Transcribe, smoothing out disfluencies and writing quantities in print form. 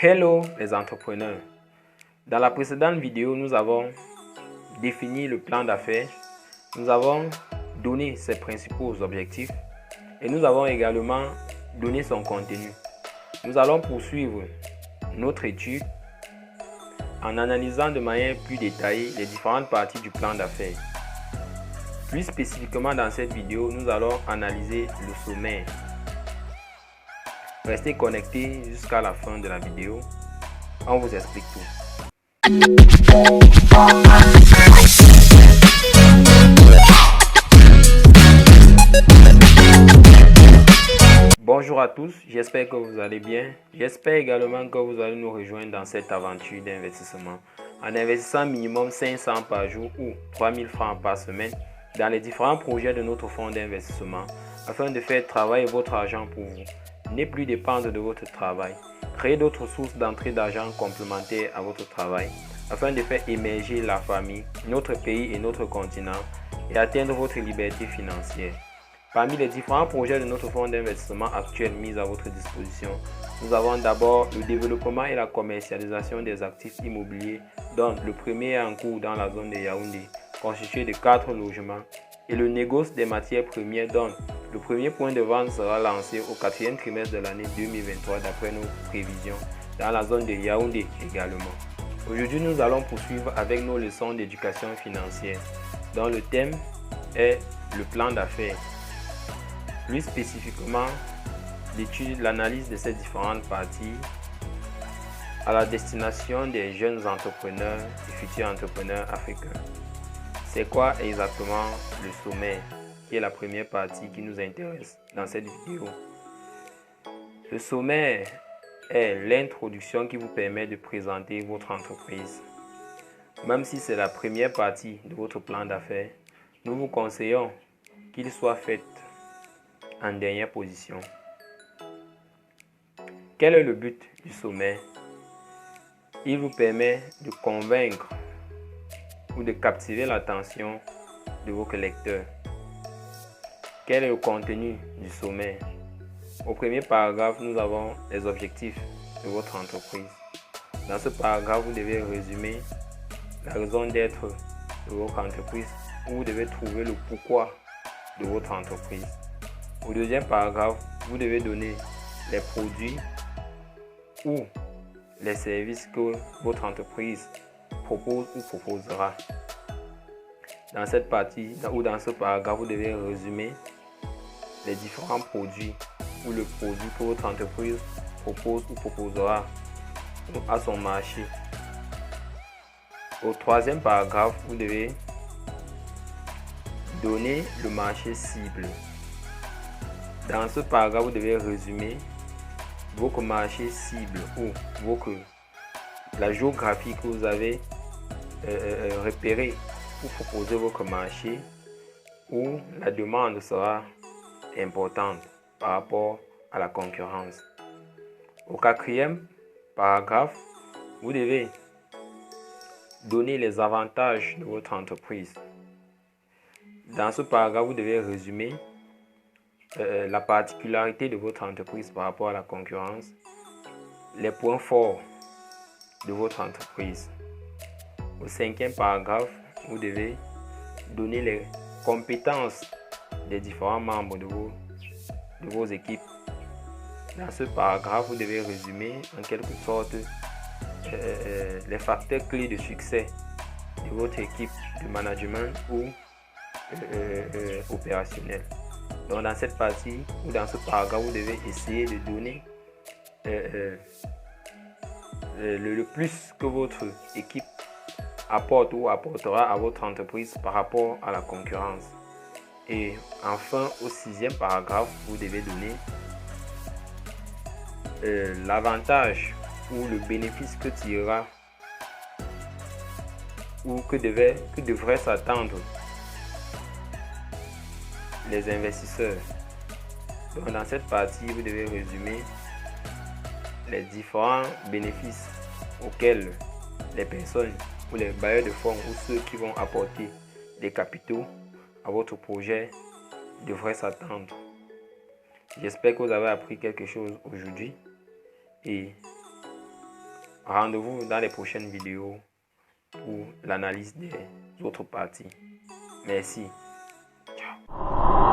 Hello les entrepreneurs. Dans la précédente vidéo, nous avons défini le plan d'affaires, nous avons donné ses principaux objectifs et nous avons également donné son contenu. Nous allons poursuivre notre étude en analysant de manière plus détaillée les différentes parties du plan d'affaires. Plus spécifiquement dans cette vidéo, nous allons analyser le sommaire. Restez connectés jusqu'à la fin de la vidéo, on vous explique tout. Bonjour à tous, j'espère que vous allez bien. J'espère également que vous allez nous rejoindre dans cette aventure d'investissement en investissant minimum 500 par jour ou 3000 francs par semaine dans les différents projets de notre fonds d'investissement afin de faire travailler votre argent pour vous. Ne plus dépendre de votre travail. Créer d'autres sources d'entrée d'argent complémentaires à votre travail afin de faire émerger la famille, notre pays et notre continent et atteindre votre liberté financière. Parmi les différents projets de notre fonds d'investissement actuel mis à votre disposition, nous avons d'abord le développement et la commercialisation des actifs immobiliers, dont le premier est en cours dans la zone de Yaoundé, constitué de 4 logements, et le négoce des matières premières, dont le premier point de vente sera lancé au 4e trimestre de l'année 2023 d'après nos prévisions, dans la zone de Yaoundé également. Aujourd'hui, nous allons poursuivre avec nos leçons d'éducation financière, dont le thème est le plan d'affaires. Plus spécifiquement, l'étude, l'analyse de ces différentes parties à la destination des jeunes entrepreneurs et futurs entrepreneurs africains. C'est quoi exactement le sommaire, qui est la première partie qui nous intéresse dans cette vidéo? Le sommaire est l'introduction qui vous permet de présenter votre entreprise. Même si c'est la première partie de votre plan d'affaires, nous vous conseillons qu'il soit fait en dernière position. Quel est le but du sommaire? Il vous permet de convaincre ou de captiver l'attention de vos lecteurs. Quel est le contenu du sommaire? Au premier paragraphe, nous avons les objectifs de votre entreprise. Dans ce paragraphe, vous devez résumer la raison d'être de votre entreprise ou vous devez trouver le pourquoi de votre entreprise. Au deuxième paragraphe, vous devez donner les produits ou les services que votre entreprise propose ou proposera. Dans cette partie ou dans ce paragraphe, vous devez résumer les différents produits ou le produit que votre entreprise propose ou proposera à son marché. Au troisième paragraphe, vous devez donner le marché cible. Dans ce paragraphe, vous devez résumer votre marché cible ou la géographie que vous avez repérée pour proposer votre marché, où la demande sera importante par rapport à la concurrence. Au quatrième paragraphe, vous devez donner les avantages de votre entreprise. Dans ce paragraphe, vous devez résumer la particularité de votre entreprise par rapport à la concurrence, les points forts de votre entreprise. Au cinquième paragraphe, vous devez donner les compétences des différents membres de vos équipes. Dans ce paragraphe, vous devez résumer en quelque sorte les facteurs clés de succès de votre équipe de management ou opérationnel. Donc dans cette partie ou dans ce paragraphe, vous devez essayer de donner le plus que votre équipe apporte ou apportera à votre entreprise par rapport à la concurrence. Et enfin, au sixième paragraphe, vous devez donner l'avantage ou le bénéfice que tirera ou que devraient s'attendre les investisseurs. Donc dans cette partie, vous devez résumer les différents bénéfices auxquels les personnes ou les bailleurs de fonds ou ceux qui vont apporter des capitaux à votre projet devraient s'attendre. J'espère que vous avez appris quelque chose aujourd'hui et Rendez-vous dans les prochaines vidéos pour l'analyse des autres parties. Merci. Ciao.